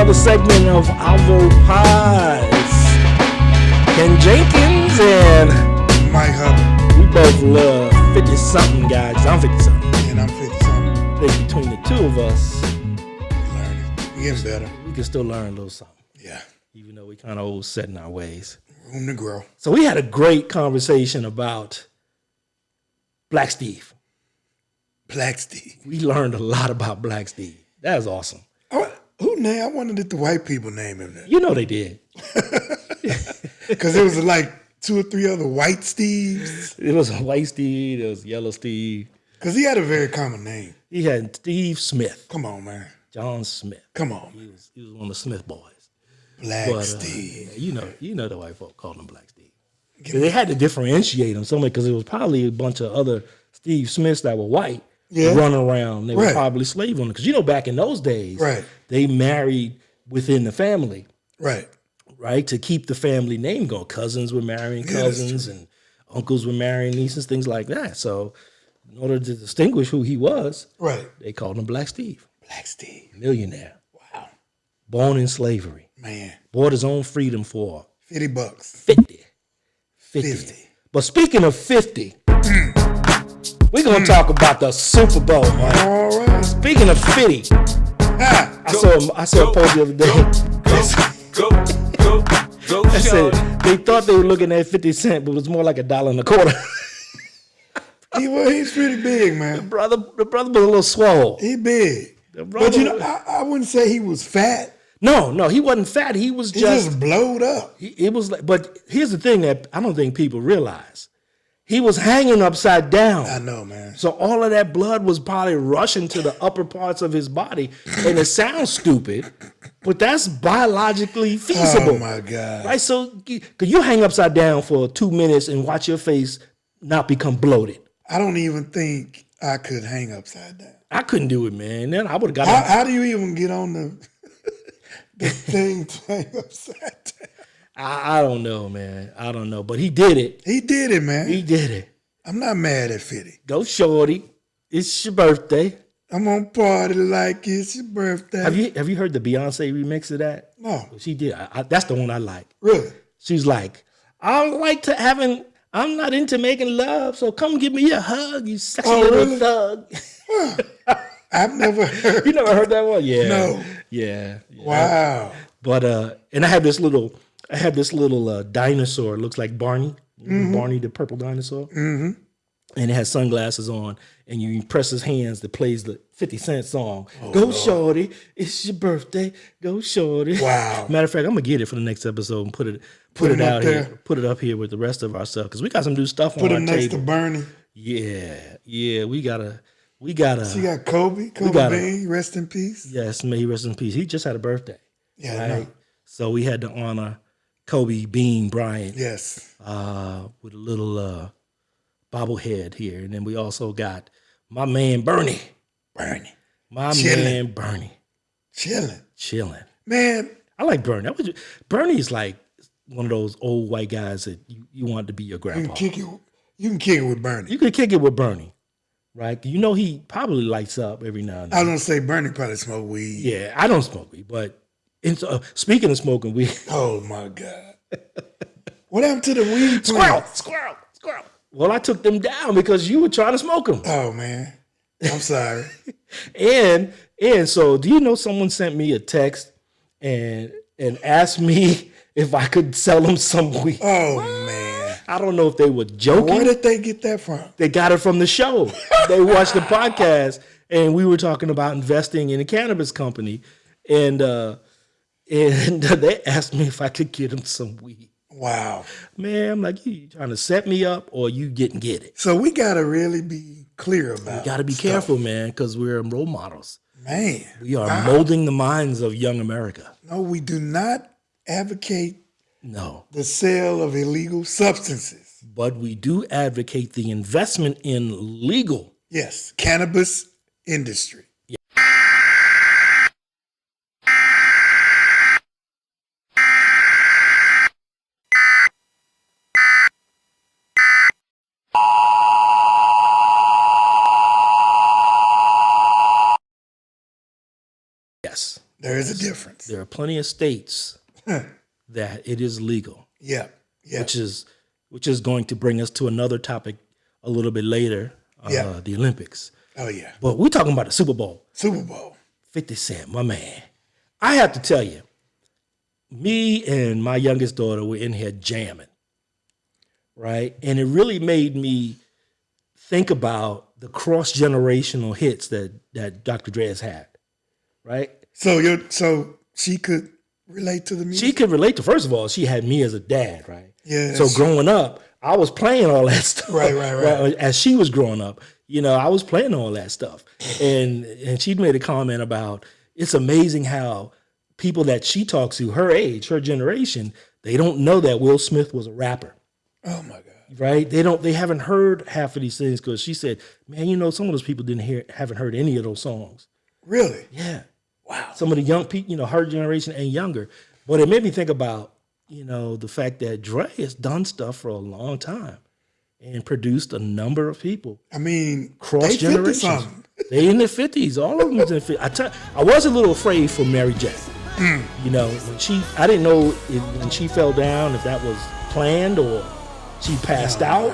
another segment of AvoPod. Ken Jenkins and Mike Hubbard. We both love 50-something guys. I'm 50-something. And I'm 50-something. I think between the two of us, Learning. We're getting better. we can still learn a little something. Yeah. Even though we kind of old set in our ways. Room to grow. So we had a great conversation about Black Steve. Black Steve. We learned a lot about Black Steve. That was awesome. I wondered if the white people named him that. You know they did. Because there was like 2 or 3 other white Steves. It was White Steve, there was Yellow Steve. Because he had a very common name. He had Steve Smith. Come on, man. John Smith. Come on. He was one of the Smith boys. Black Steve. You know the white folk called him Black Steve. They had to differentiate him somewhere because it was probably a bunch of other Steve Smiths that were white running around. They were probably slave owners. Because back in those days, they married within the family. Right? To keep the family name going. Cousins were marrying cousins and uncles were marrying nieces, things like that. So in order to distinguish who he was, they called him Black Steve. Black Steve. Millionaire. Wow. Born in slavery. Man. Bought his own freedom for $50. 50. But speaking of 50, we're going to talk about the Super Bowl, man. All right. Speaking of 50, I saw a post the other day. I said they thought they were looking at 50 cents, but it was more like $1.25. He's pretty big, man. The brother was a little swole. He big. But I wouldn't say he was fat. No, he wasn't fat. He was just blowed up. It was like, but here's the thing that I don't think people realize. He was hanging upside down. I know, man. So all of that blood was probably rushing to the upper parts of his body. And it sounds stupid, but that's biologically feasible. Oh, my God. Right? So could you hang upside down for 2 minutes and watch your face not become bloated? I don't even think I could hang upside down. I couldn't do it, man. Then I would have got How do you even get on the thing to hang upside down? I don't know, man. I don't know. But he did it. He did it, man. He did it. I'm not mad at 50. Go shorty. It's your birthday. I'm gonna party like it's your birthday. Have you heard the Beyonce remix of that? No. She did. That's the one I like. Really? She's like, I'm not into making love, so come give me a hug, you sexy little thug. I've never heard. You never heard that one? Yeah. No. Yeah. Wow. But and I have this little dinosaur. It looks like Barney. Barney the purple dinosaur. Mm-hmm. And it has sunglasses on, and you press his hands that plays the 50 Cent song. Go, Lord. Shorty, it's your birthday. Go, shorty. Wow. Matter of fact, I'm gonna get it for the next episode and put it out here. Put it up here with the rest of our stuff because we got some new stuff on our table. Put it next to Bernie. Yeah. We gotta. She got Kobe Bean, rest in peace. Yes, may he rest in peace. He just had a birthday. Yeah, right? So we had to honor Kobe Bean Bryant. Yes. With a little bobblehead here. And then we also got my man Bernie. My man Bernie. Chilling. Man. I like Bernie. Bernie's like one of those old white guys that you want to be your grandpa. You can kick it with Bernie. You can kick it with Bernie. Right? He probably lights up every now and then. I was going to say Bernie probably smoke weed. Yeah, I don't smoke weed, but speaking of smoking weed. Oh, my God. What happened to the weed plants? Squirrel. Well, I took them down because you were trying to smoke them. Oh, man. I'm sorry. and so do you know someone sent me a text and asked me if I could sell them some weed? Oh, man. I don't know if they were joking. Where did they get that from? They got it from the show. They watched the podcast, and we were talking about investing in a cannabis company, and they asked me if I could get them some weed. Wow. Man, I'm like, you trying to set me up or you didn't get it? So we got to really be clear about it. We got to be careful, man, because we're role models. Man. We are molding the minds of young America. No, we do not advocate the sale of illegal substances. But we do advocate the investment in legal. Yes, cannabis industry. Yes. There is a difference. There are plenty of states that it is legal. Yeah. Which is going to bring us to another topic a little bit later, the Olympics. Oh, yeah. But we're talking about the Super Bowl. Super Bowl. 50 Cent, my man. I have to tell you, me and my youngest daughter were in here jamming, right? And it really made me think about the cross-generational hits that Dr. Dre has had, right? So she could relate to the music? She could relate to, first of all, she had me as a dad, right? Yeah. So growing up, I was playing all that stuff. Right. As she was growing up, I was playing all that stuff. And she made a comment about, it's amazing how people that she talks to, her age, her generation, they don't know that Will Smith was a rapper. Oh my God. Right? They haven't heard half of these things, because she said, man, some of those people haven't heard any of those songs. Really? Yeah. Wow. Some of the young people, her generation and younger. But it made me think about, the fact that Dre has done stuff for a long time and produced a number of people. I mean, cross generations. They in their 50s. All of them is in their 50s. I was a little afraid for Mary J. When I didn't know when she fell down if that was planned or she passed out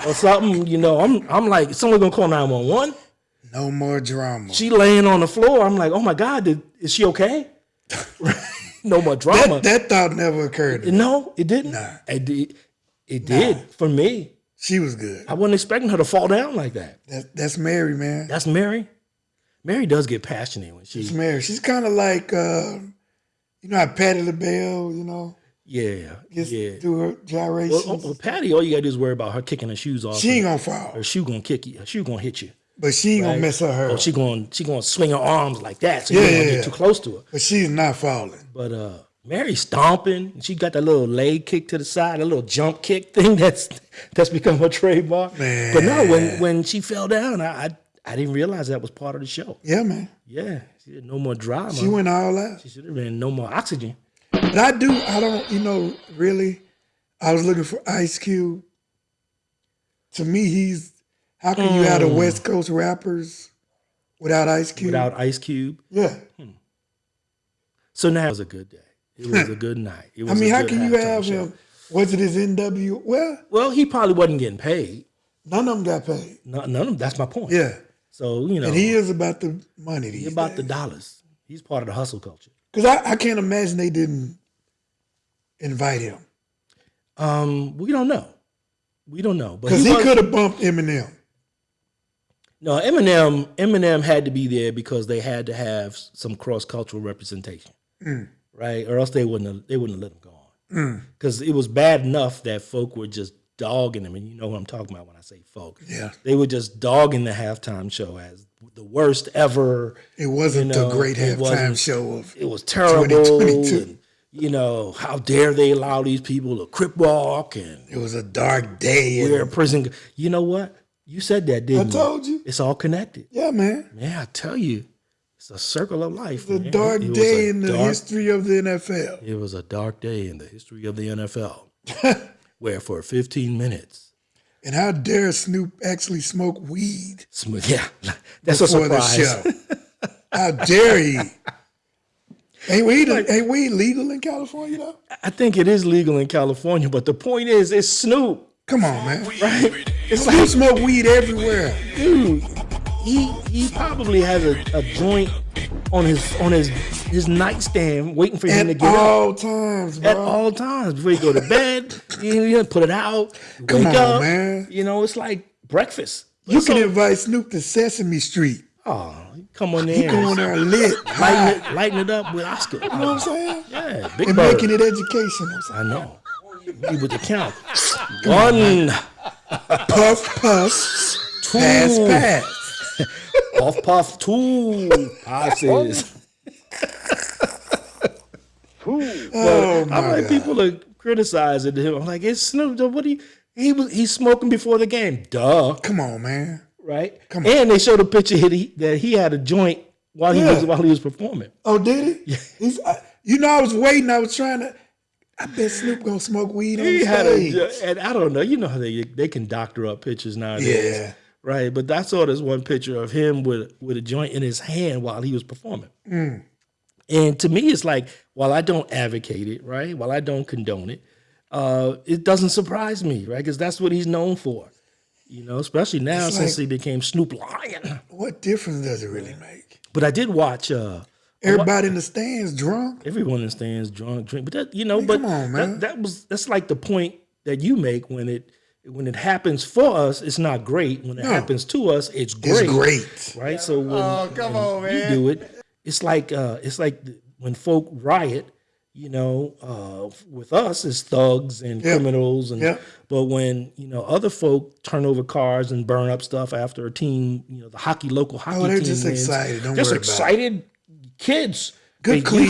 or something. I'm like, someone gonna call 911? No more drama. She laying on the floor. I'm like, oh my God, is she okay? No more drama. That thought never occurred to me. No, it didn't. Nah. It did for me. She was good. I wasn't expecting her to fall down like that. That's Mary, man. That's Mary. Mary does get passionate when she's Mary. She's kind of like, how Patti LaBelle, Yeah. do her gyrations. Well, Patty, all you gotta do is worry about her kicking her shoes off. She ain't gonna fall. Her shoe gonna kick you. Her shoe gonna hit you. But she ain't gonna mess her. Oh, she gonna swing her arms like that, so you don't get too close to her. But she's not falling. But Mary's stomping. She got that little leg kick to the side, a little jump kick thing that's become her trademark. Man. But no, when she fell down, I didn't realize that was part of the show. Yeah, man. Yeah, she had no more drama. She went all out. She should have been no more oxygen. But I don't, really, I was looking for Ice Cube. To me, how can you have the West Coast rappers without Ice Cube? Without Ice Cube? Yeah. So now it was a good day. It was a good night. It was how can you have him? Was it his NW? Well, he probably wasn't getting paid. None of them got paid. None of them. That's my point. Yeah. So, And he is about the money these He's about days. the dollars. He's part of the hustle culture. Because I can't imagine they didn't invite him. We don't know. Because he could have bumped Eminem. No, Eminem had to be there because they had to have some cross-cultural representation, right? Or else they wouldn't have let him go on. Because it was bad enough that folk were just dogging him, and you know what I'm talking about when I say folk. Yeah. They were just dogging the halftime show as the worst ever. It wasn't the great halftime show of it was terrible. 2022. And, how dare they allow these people to crip walk, and it was a dark day. We're in prison. You know what? You said that, didn't you? I told you. It's all connected. Yeah, man. Man, I tell you, it's a circle of life. It's a dark day in the history of the NFL. It was a dark day in the history of the NFL, where for 15 minutes. And how dare Snoop actually smoke weed? Yeah, that's a surprise. The show. How dare he? Ain't weed legal in California, though? I think it is legal in California, but the point is, it's Snoop. Come on, man. Right? It's like smoke weed everywhere. Dude, he probably has a joint on his nightstand waiting for him to get up. At all times, bro. At all times. Before you go to bed, you put it out, Come wake on, up. Man. It's like breakfast. You can invite Snoop to Sesame Street. Oh, come on there. He go on there lit. Lighten it up with Oscar. You know what I'm saying? Yeah, big and bird. making it educational. I know. Me with the count. 1. Puff, puff. 2. Pass. Puff, puff. 2 passes. Oh, I'm like, God. people are criticizing him. I'm like, it's Snoop. What he's smoking before the game. Duh. Come on, man. Right? Come on. And they showed a picture that he had a joint while he was performing. Oh, did he? Yeah. I was waiting. I was trying to. I bet Snoop gonna smoke weed on stage. And I don't know. You know how they can doctor up pictures nowadays. Yeah. Right. But I saw this one picture of him with a joint in his hand while he was performing. And to me, it's like, while I don't advocate it, right? While I don't condone it doesn't surprise me, right? Because that's what he's known for, especially now since he became Snoop Lion. What difference does it really make? But I did watch. Everybody in the stands drunk. Everyone in the stands drunk, drink. But that, come on, man. That's like the point that you make when it happens for us, it's not great. When it happens to us, it's great. It's great, right? So when, come on, man. You do it. It's like when folk riot. With us, it's thugs and criminals, but when other folk turn over cars and burn up stuff after a team, the local hockey team they're just wins, excited. Don't just worry excited about it. Kids. Good Cleve.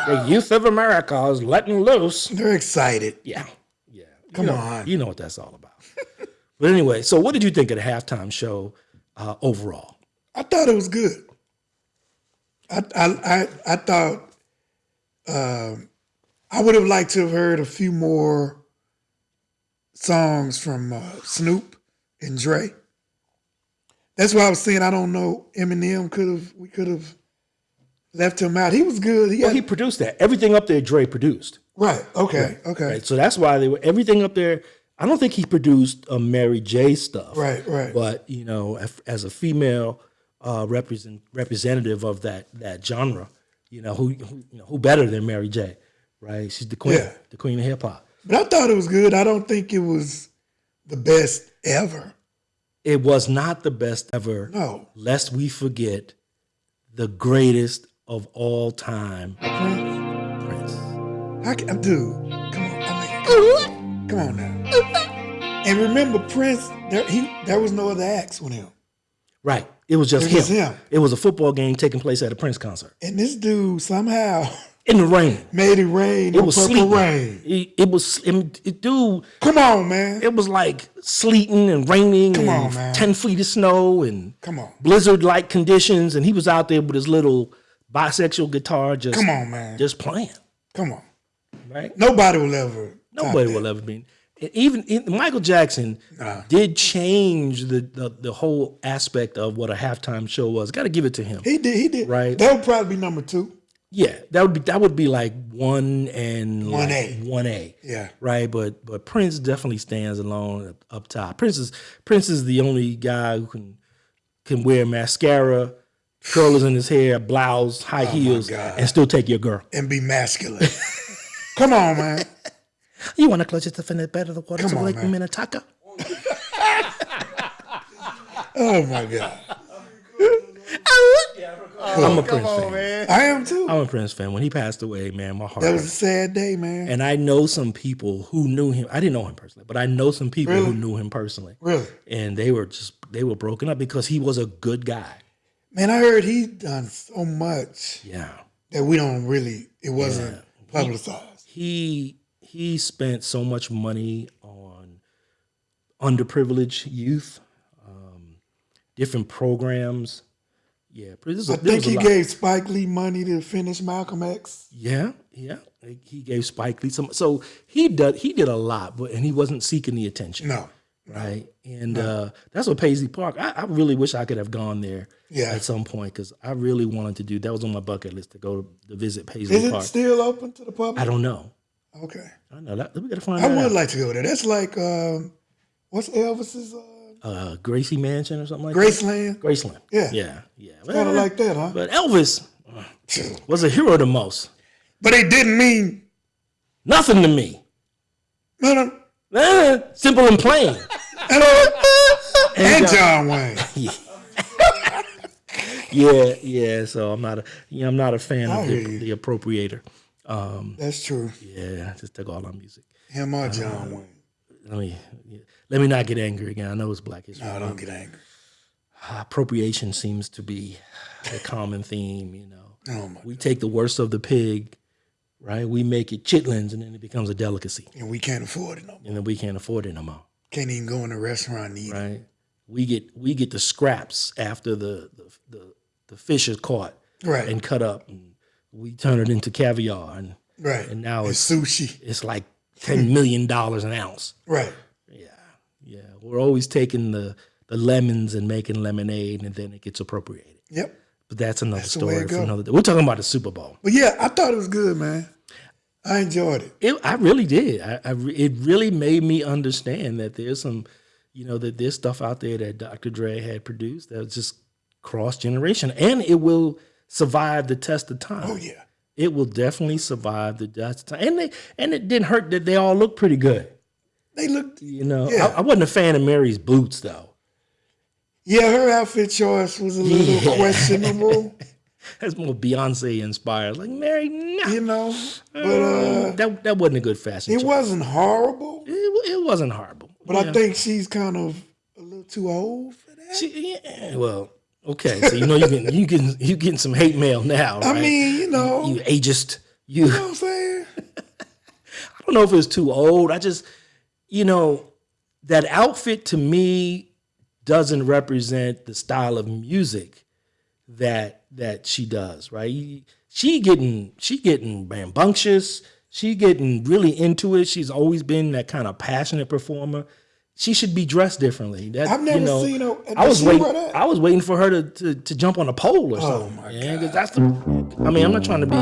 The youth of America is letting loose. They're excited. Yeah. Come on. You know what that's all about. But anyway, so what did you think of the halftime show overall? I thought it was good. I thought I would have liked to have heard a few more songs from Snoop and Dre. That's why I was saying I don't know. Eminem we could have left him out. He was good. He produced that. Everything up there, Dre produced. Right. Okay. Okay. Right. So that's why everything up there. I don't think he produced Mary J stuff. Right. But as a female representative of that genre, who better than Mary J, right? She's the queen, the queen of hip hop. But I thought it was good. I don't think it was the best ever. It was not the best ever. No. Lest we forget the greatest of all time, Prince. Dude, come on. Come on now. And remember, Prince, there was no other acts with him. Right. It was just him. him. It was a football game taking place at a Prince concert. And this dude somehow in the rain made it rain. It was sleeting. Rain. Dude. Come on, man. It was like sleeting and raining. Come and on, man. 10 feet of snow and come on, blizzard-like conditions, and he was out there with his little bisexual guitar, just come on, man, just playing. Come on, right? Nobody will ever. Nobody will ever be. Even Michael Jackson did change the whole aspect of what a halftime show was. Got to give it to him. He did. Right. That would probably be number 2. Yeah, that would be like 1 and 1A. 1A. Yeah. Right. But Prince definitely stands alone up top. Prince is the only guy who can wear mascara, curlers in his hair, blouse, high heels, and still take your girl and be masculine. Come on, man. You want to clutch it to finish better the waters of Lake Minnetonka? Oh my God. I'm a Prince fan. Man. I am too. I'm a Prince fan. When he passed away, man, my heart. That was a sad day, man. And I know some people who knew him. I didn't know him personally, but I know some people who knew him personally. Really? And they were broken up because he was a good guy. Man, I heard he's done so much. Yeah. That we don't really. It wasn't publicized. He spent so much money on underprivileged youth, different programs. Yeah, I think he gave Spike Lee money to finish Malcolm X. Yeah. He gave Spike Lee some. So he did a lot, and he wasn't seeking the attention. No. Right. And that's what Paisley Park. I really wish I could have gone there at some point because I really wanted to do. That was on my bucket list to go to visit Paisley Park. Is it still open to the public? I don't know. Okay. I know that. We got to find out. I would like to go there. That's like what's Elvis's? Gracie Mansion or something like Graceland? that. Graceland. Yeah. It's kind of like that, huh? But Elvis was a hero the most. But it didn't mean nothing to me. No. Simple and plain. and John Wayne. Yeah. So I'm not a fan of the appropriator. That's true. Yeah, just took all our music. Him or John Wayne. Let me not get angry again. I know it's Black History. No, don't get angry. Appropriation seems to be a common theme. Oh my we take the worst of the pig, right? We make it chitlins, and then it becomes a delicacy. And we can't afford it no more. And then we can't afford it no more. Can't even go in a restaurant and eat right? it. We get the scraps after the fish is caught, right, and cut up, and we turn it into caviar, and and now it's sushi. It's like $10 million an ounce. Right. Yeah. We're always taking the lemons and making lemonade, and then it gets appropriated. Yep. But that's another That's the way story it for go. another. We're talking about the Super Bowl. But yeah, I thought it was good, man. I enjoyed it. I really did. It really made me understand that there's some, that there's stuff out there that Dr. Dre had produced that was just cross generation, and it will survive the test of time. Oh yeah, it will definitely survive the test of time. And it didn't hurt that they all look pretty good. They looked. Yeah. I wasn't a fan of Mary's boots though. Yeah, her outfit choice was a little questionable. That's more Beyonce inspired. Like Mary, no. But that wasn't a good fashion. It choice. wasn't horrible. It wasn't horrible. But I think she's kind of a little too old for that. Well, okay. So you getting some hate mail now. Right? I mean, you ageist. You know what I'm saying? I don't know if it's too old. I just, that outfit to me doesn't represent the style of music that she does, right? She getting rambunctious. She getting really into it. She's always been that kind of passionate performer. She should be dressed differently. I've never seen her. I was waiting for her to jump on a pole or something. Oh my God! That's I'm not trying to be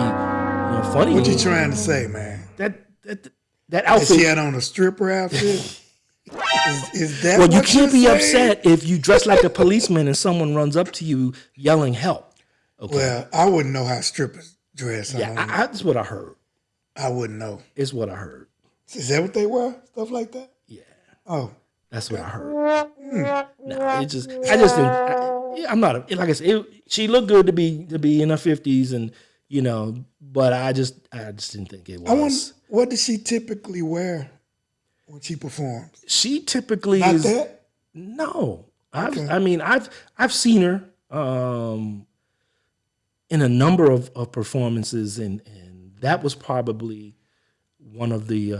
funny. What you trying to say, man? That outfit. She had on a stripper outfit. Is that well, what you can't be saying? upset if you dress like a policeman and someone runs up to you yelling help. Okay. Well, I wouldn't know how strippers dress. Yeah, that's what I heard. I wouldn't know. It's what I heard. Is that what they wear? Stuff like that? Yeah. Oh. That's what I heard. No, I just didn't. I'm not like I said. She looked good to be in her 50s, and but I just didn't think it was. I wonder, what does she typically wear when she performs? She typically Not that? No, Okay. I've seen her in a number of performances, and that was probably one of the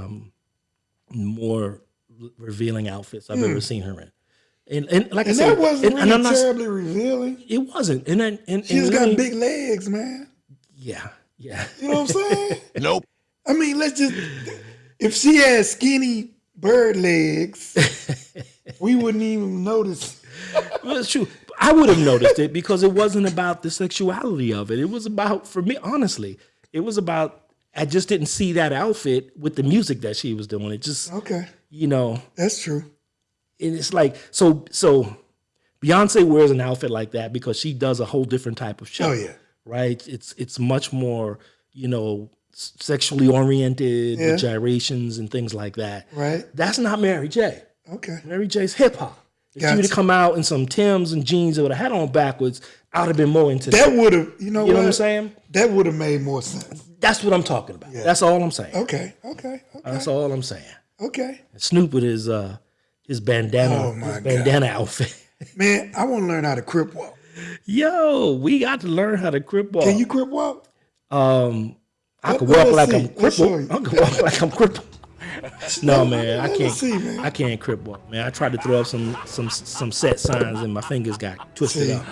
more revealing outfits I've ever seen her in. And like I said, that wasn't really terribly revealing. It wasn't. And she's got big legs, man. Yeah. You know what I'm saying? Nope. I mean, if she had skinny bird legs, we wouldn't even notice. Well, it's true. I would have noticed it because it wasn't about the sexuality of it. It was about, for me, honestly, it was about, I just didn't see that outfit with the music that she was doing. It just, okay. That's true. And it's like, so Beyonce wears an outfit like that because she does a whole different type of show. Oh, yeah. Right? It's much more, sexually oriented, with gyrations and things like that. Right. That's not Mary J. Okay. Mary J's hip hop. If she Gotcha. would have come out in some Timbs and jeans that would have had on backwards, I would have been more into that. Would have, you know what what I'm saying? That would have made more sense. That's what I'm talking about. Yeah. That's all I'm saying. Okay. That's all I'm saying. Okay. Snoop with his bandana outfit. Man, I want to learn how to crip walk. Yo, we got to learn how to crip walk. Can you crip walk? I could walk like I'm crippled. I could walk like I'm crippled. No, man, I can't. Man. I can't crip walk, man. I tried to throw up some set signs, and my fingers got twisted up.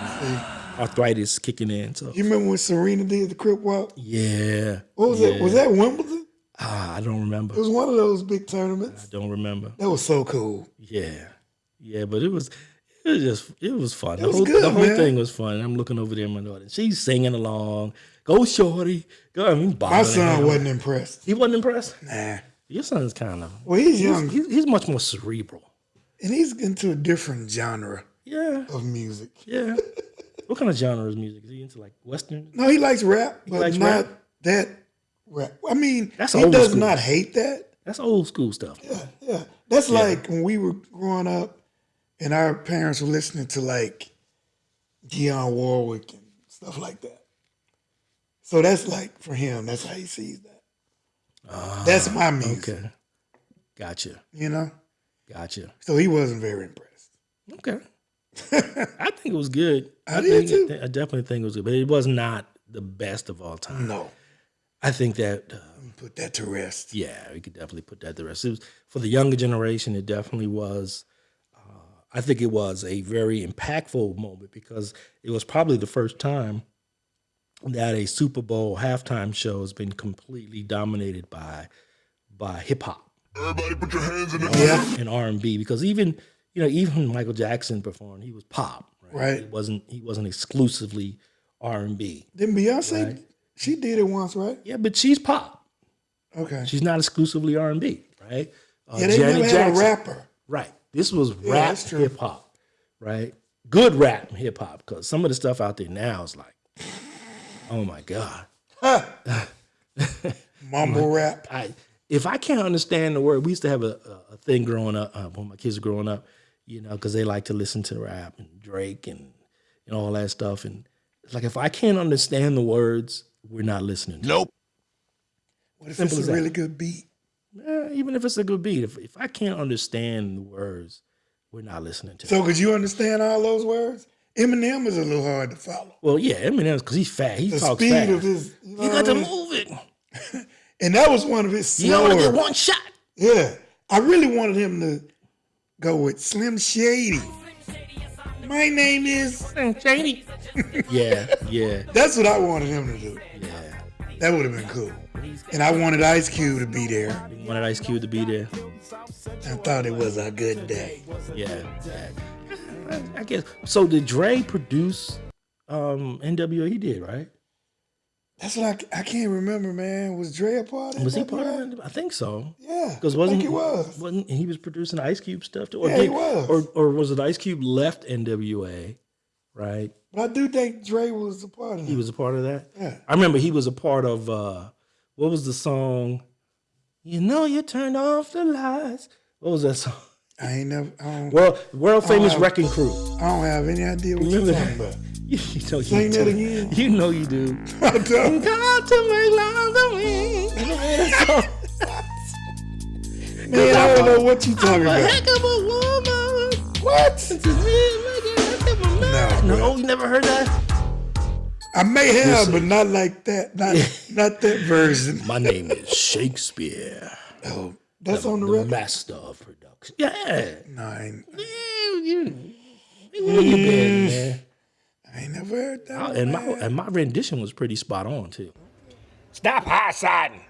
Arthritis kicking in. So you remember when Serena did the crip walk? Yeah. What was it? Was that Wimbledon? I don't remember. It was one of those big tournaments. I don't remember. That was so cool. Yeah, but it was fun. It was good, the whole man. thing was fun. I'm looking over there at my daughter. She's singing along. Go, shorty. Go. I mean, my son wasn't impressed. He wasn't impressed? Nah. Your son's kind of. Well, he's young. He's much more cerebral. And he's into a different genre of music. Yeah. What kind of genre is music? Is he into like Western? No, he likes rap, but not that rap. I mean, he does not hate that. That's old school stuff. Yeah. That's like when we were growing up and our parents were listening to like Dionne Warwick and stuff like that. So that's like, for him, that's how he sees that. That's my music. Okay. Gotcha. Gotcha. So he wasn't very impressed. Okay. I think it was good. I did too. I definitely think it was good, but it was not the best of all time. No. I think that put that to rest. Yeah, we could definitely put that to rest. It was, for the younger generation, it definitely was. I think it was a very impactful moment because it was probably the first time that a Super Bowl halftime show has been completely dominated by hip hop. Everybody put your hands in the air. And R&B, because even Michael Jackson performed, he was pop, right? He wasn't exclusively R&B. Then Beyonce, she did it once, right? Yeah, but she's pop. Okay. She's not exclusively R&B, right? Yeah, they never had a rapper. Right. This was rap hip hop, right? Good rap hip hop, because some of the stuff out there now is like, oh my God. Mumble rap. If I can't understand the word, we used to have a thing growing up when my kids were growing up, you know, because they like to listen to rap and Drake and all that stuff. And it's like, if I can't understand the words, we're not listening to Nope. What if it's a really good beat? Even if it's a good beat, if I can't understand the words, we're not listening to it. So could you understand all those words? Eminem is a little hard to follow. Well, yeah, Eminem's because he's fat. He talks speed fast. Of his, you got to move it. And that was one of his slower. You only get one shot. Yeah. I really wanted him to go with Slim Shady. My name is Slim Shady. Yeah. That's what I wanted him to do. Yeah. That would have been cool. And I wanted Ice Cube to be there. You wanted Ice Cube to be there. I thought it was a good day. Yeah. I guess. So did Dre produce NWA? He did, right? That's what I can't remember, man. Was Dre a part of it? Was he part of it? I think so. Yeah. Because I think he was. Wasn't he was producing Ice Cube stuff too? Or he was. Or was it Ice Cube left NWA, right? But I do think Dre was a part of it. He was a part of that? Yeah. I remember he was a part of, what was the song? You know you turned off the lights. What was that song? World famous Wrecking Crew. I don't have any idea what you're talking about. Sing that again. You know you do. I don't. God to make love to me. Man, I don't know what you talking about. Heck of a woman. What? No, you never heard that? I may have, but not like that. Not that version. My name is Shakespeare. Oh, that's on the record? Master of production. Yeah. Nine. Where you been, man? I ain't never heard that. And my rendition was pretty spot on too. Stop high-siding.